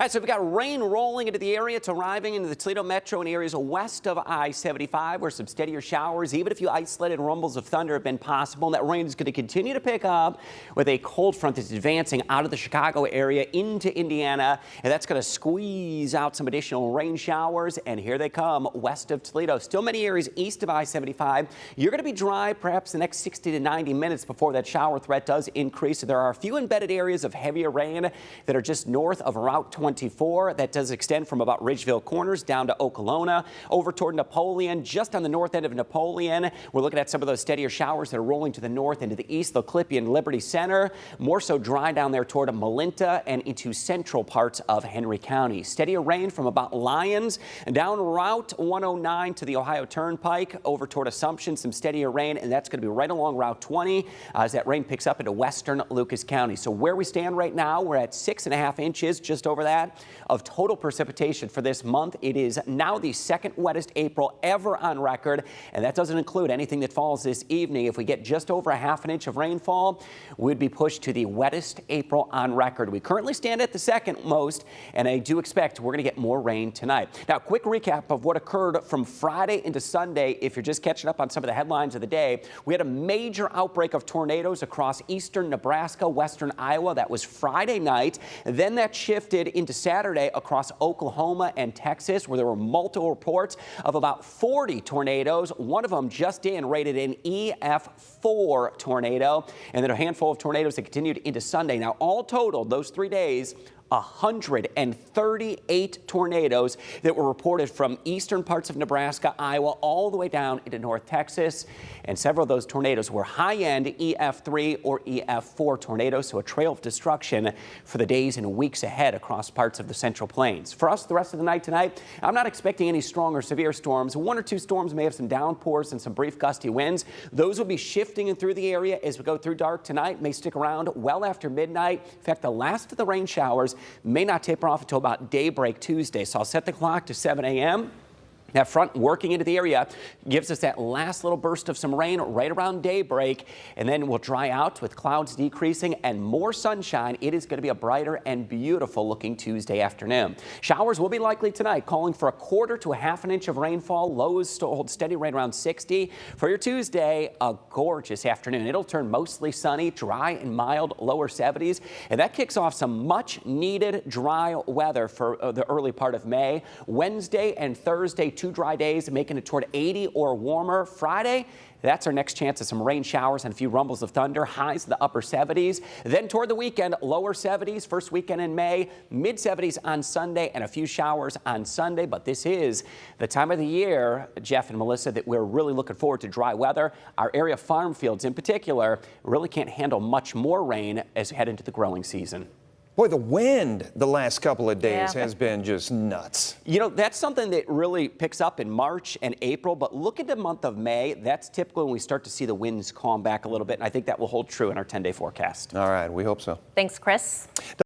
All right, so we've got rain rolling into the area. It's arriving into the Toledo metro and areas west of I-75 where some steadier showers, even a few isolated rumbles of thunder have been possible. And that rain is going to continue to pick up with a cold front that's advancing out of the Chicago area into Indiana. And that's going to squeeze out some additional rain showers. And here they come west of Toledo. Still many areas east of I-75. You're going to be dry perhaps the next 60 to 90 minutes before that shower threat does increase. There are a few embedded areas of heavier rain that are just north of Route 24. That does extend from about Ridgeville Corners down to Okolona, over toward Napoleon, just on the north end of Napoleon. We're looking at some of those steadier showers that are rolling to the north and to the east. They'll clip you in Liberty Center. More so dry down there toward Malinta and into central parts of Henry County. Steadier rain from about Lyons and down Route 109 to the Ohio Turnpike, over toward Assumption. Some steadier rain, and that's going to be right along Route 20 as that rain picks up into western Lucas County. So where we stand right now, we're at 6.5 inches, just over that, of total precipitation for this month. It is now the second wettest April ever on record, and that doesn't include anything that falls this evening. If we get just over a half an inch of rainfall, we'd be pushed to the wettest April on record. We currently stand at the second most, and I do expect we're going to get more rain tonight. Now, quick recap of what occurred from Friday into Sunday. If you're just catching up on some of the headlines of the day, we had a major outbreak of tornadoes across eastern Nebraska, western Iowa. That was Friday night. Then that shifted into Saturday across Oklahoma and Texas, where there were multiple reports of about 40 tornadoes. One of them just rated an EF4 tornado, and then a handful of tornadoes that continued into Sunday. Now, all totaled, those 3 days, 138 tornadoes that were reported from eastern parts of Nebraska, Iowa, all the way down into North Texas. And several of those tornadoes were high-end EF3 or EF4 tornadoes, so a trail of destruction for the days and weeks ahead across parts of the Central Plains. For us, the rest of the night tonight, I'm not expecting any strong or severe storms. One or two storms may have some downpours and some brief gusty winds. Those will be shifting in through the area as we go through dark tonight, may stick around well after midnight. In fact, the last of the rain showers may not taper off until about daybreak Tuesday. So I'll set the clock to 7 a.m. That front working into the area gives us that last little burst of some rain right around daybreak, and then we'll dry out with clouds decreasing and more sunshine. It is going to be a brighter and beautiful looking Tuesday afternoon. Showers will be likely tonight, calling for a quarter to a half an inch of rainfall. Lows to hold steady right around 60. For your Tuesday, a gorgeous afternoon. It'll turn mostly sunny, dry and mild, lower 70s, and that kicks off some much needed dry weather for the early part of May. Wednesday and Thursday, 2 dry days, making it toward 80 or warmer. Friday, that's our next chance of some rain showers and a few rumbles of thunder. Highs in the upper 70s. Then toward the weekend, lower 70s. First weekend in May, mid 70s on Sunday, and a few showers on Sunday. But this is the time of the year, Jeff and Melissa, that we're really looking forward to dry weather. Our area farm fields in particular really can't handle much more rain as we head into the growing season. Boy, the wind the last couple of days has been just nuts. You know, that's something that really picks up in March and April, but look at the month of May. That's typically when we start to see the winds calm back a little bit, and I think that will hold true in our 10-day forecast. All right, we hope so. Thanks, Chris.